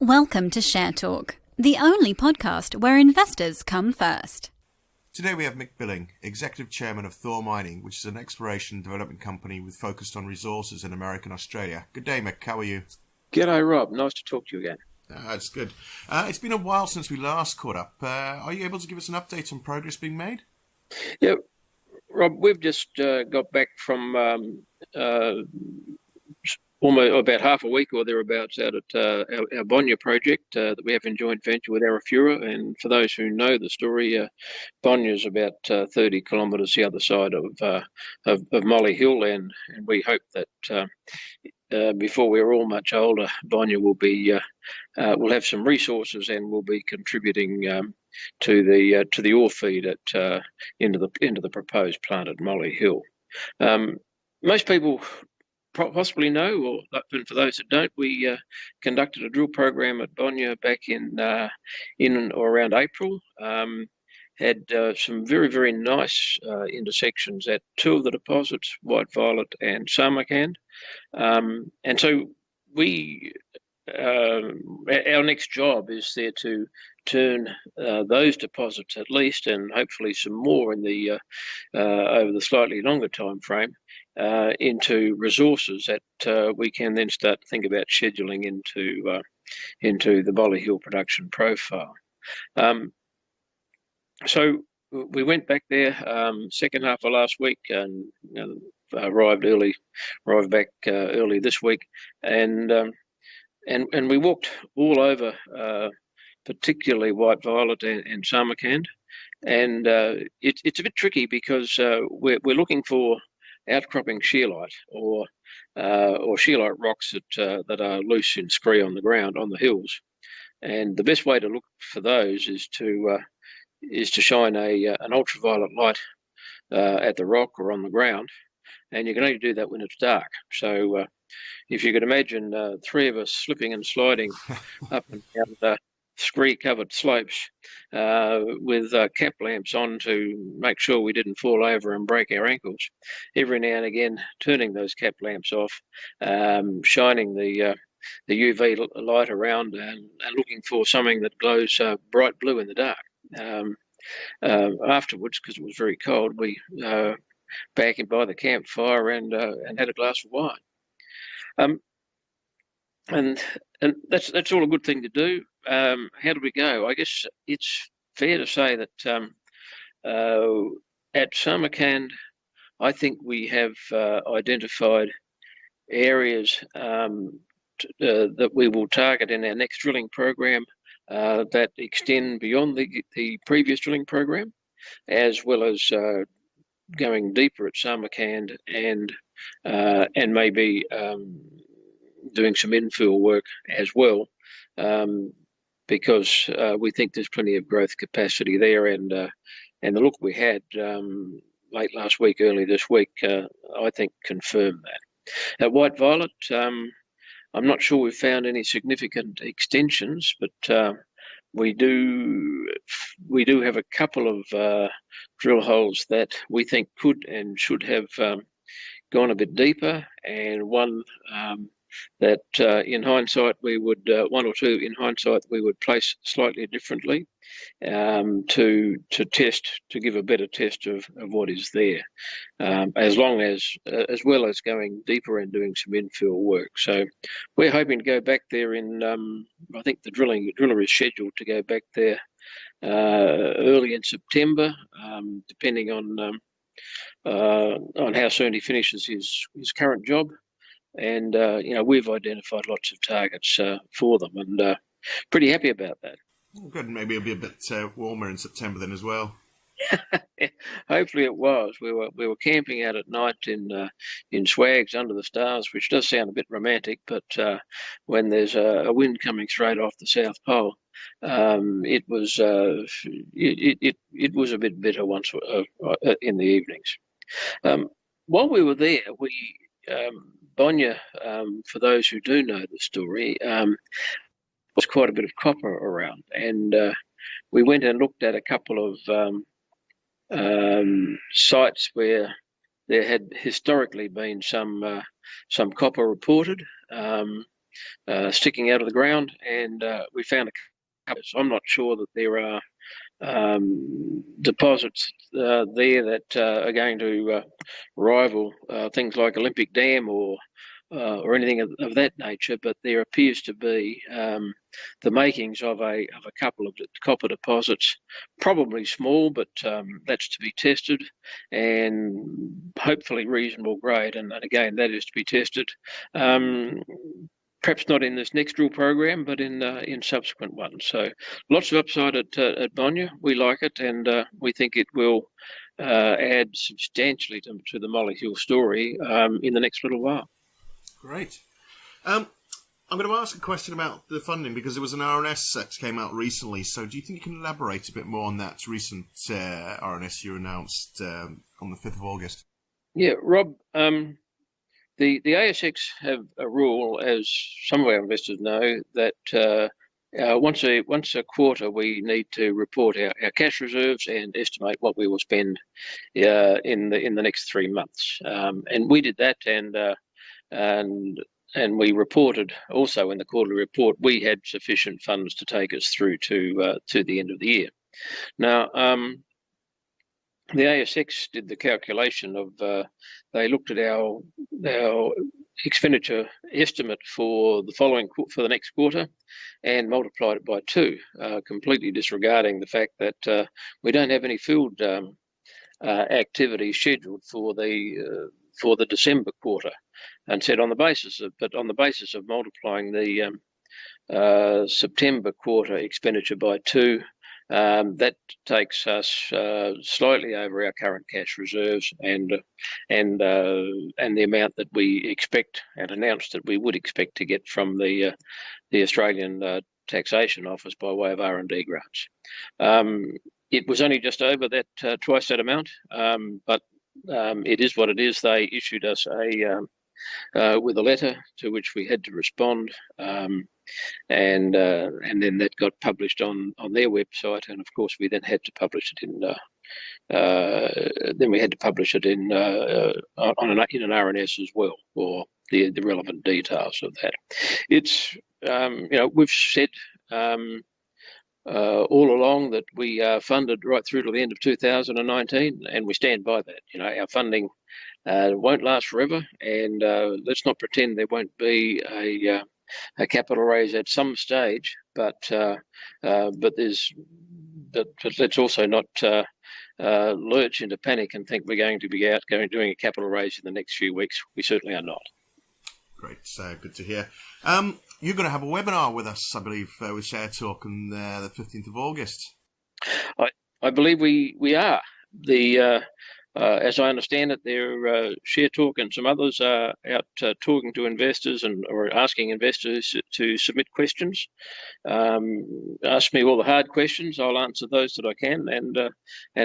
Welcome to Share Talk, the only podcast where investors come first. Today we have Mick Billing, Executive Chairman of Thor Mining, which is an exploration and development company with focused on resources in America and Australia. Good day, Mick. How are you? G'day, Rob. Nice to talk to you again. That's good. It's been a while since we last caught up. Are you able to give us an update on progress being made? Yeah, Rob, we've just got back from almost about half a week or thereabouts out at our Bonya project that we have in joint venture with Arafura. And for those who know the story, Bonya is about 30 kilometres the other side of Molly Hill, and we hope that before we're all much older, Bonya will have some resources and will be contributing to the ore feed into the proposed plant at Molly Hill. Most people possibly know, or for those that don't, we conducted a drill program at Bonya back in or around April. Had some very, very nice intersections at two of the deposits, White Violet and Samarkand. And so our next job is there to turn those deposits at least, and hopefully some more in the over the slightly longer time frame, into resources that we can then start to think about scheduling into the Molly Hill production profile. So we went back there second half of last week and arrived back early this week, and we walked all over, particularly White Violet and Samarkand, and it's a bit tricky because we're looking for outcropping scheelite or scheelite rocks that are loose in scree on the ground on the hills, and the best way to look for those is to shine an ultraviolet light at the rock or on the ground, and you can only do that when it's dark. So if you could imagine three of us slipping and sliding up and down scree-covered slopes with cap lamps on to make sure we didn't fall over and break our ankles, every now and again turning those cap lamps off, shining the UV light around and looking for something that glows bright blue in the dark. Afterwards, because it was very cold, we back in by the campfire and had a glass of wine. And that's all a good thing to do. How do we go? I guess it's fair to say that at Samarkand, I think we have identified areas that we will target in our next drilling program that extend beyond the previous drilling program, as well as going deeper at Samarkand and maybe doing some infill work as well, because we think there's plenty of growth capacity there, and the look we had late last week, early this week, I think confirmed that. At White Violet, I'm not sure we've found any significant extensions, but we do have a couple of drill holes that we think could and should have gone a bit deeper, and one that in hindsight we would one or two in hindsight we would place slightly differently to give a better test of what is there, as well as going deeper and doing some infill work. So we're hoping to go back there in I think the driller is scheduled to go back there early in September, depending on how soon he finishes his current job. And we've identified lots of targets for them, and pretty happy about that. Good. Maybe it'll be a bit warmer in September then as well. Hopefully it was. We were camping out at night in swags under the stars, which does sound a bit romantic, but when there's a wind coming straight off the South Pole, it was a bit bitter once in the evenings. While we were there, Bonya, for those who do know the story, was quite a bit of copper around, and we went and looked at a couple of sites where there had historically been some copper reported, sticking out of the ground, and we found a couple. I'm not sure that there are deposits there that are going to rival things like Olympic Dam or anything of that nature, but there appears to be the makings of a couple of copper deposits, probably small, but that's to be tested, and hopefully reasonable grade, and again that is to be tested. Perhaps not in this next drill program, but in subsequent ones. So lots of upside at Bonya. We like it, and we think it will add substantially to the molecule story in the next little while. Great. I'm going to ask a question about the funding, because there was an RNS that came out recently. So do you think you can elaborate a bit more on that recent RNS you announced on the 5th of August? Yeah, Rob, the ASX have a rule, as some of our investors know, that once a quarter we need to report our cash reserves and estimate what we will spend in the next 3 months. And we did that, and we reported also in the quarterly report we had sufficient funds to take us through to the end of the year. Now, the ASX did the calculation of they looked at our expenditure estimate for the next quarter and multiplied it by 2, completely disregarding the fact that we don't have any field activity scheduled for the December quarter, and said on the basis of multiplying the September quarter expenditure by 2, that takes us slightly over our current cash reserves and the amount that we expect and announced that we would expect to get from the Australian Taxation Office by way of R&D grants. It was only just over that twice that amount, but it is what it is. They issued us with a letter to which we had to respond, and then that got published on their website, and of course we then had to publish it in in an RNS as well, for the relevant details of that. It's we've said all along that we are funded right through to the end of 2019, and we stand by that. Our funding won't last forever, and let's not pretend there won't be a capital raise at some stage. But let's also not lurch into panic and think we're going to be doing a capital raise in the next few weeks. We certainly are not. Great, good to hear. You're going to have a webinar with us, I believe, with Share Talk on the 15th of August. I believe we are. As I understand it, Share Talk and some others are out talking to investors or asking investors to submit questions. Ask me all the hard questions. I'll answer those that I can, and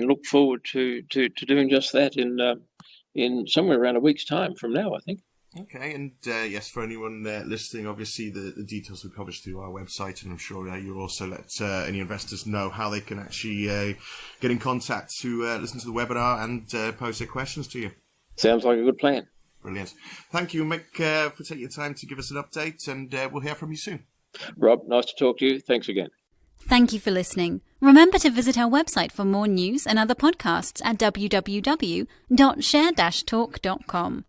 look forward to doing just that in somewhere around a week's time from now, I think. Okay, and yes, for anyone listening, obviously the details will be published through our website, and I'm sure you'll also let any investors know how they can actually get in contact to listen to the webinar and pose their questions to you. Sounds like a good plan. Brilliant. Thank you, Mick, for taking your time to give us an update, and we'll hear from you soon. Rob, nice to talk to you. Thanks again. Thank you for listening. Remember to visit our website for more news and other podcasts at www.share-talk.com.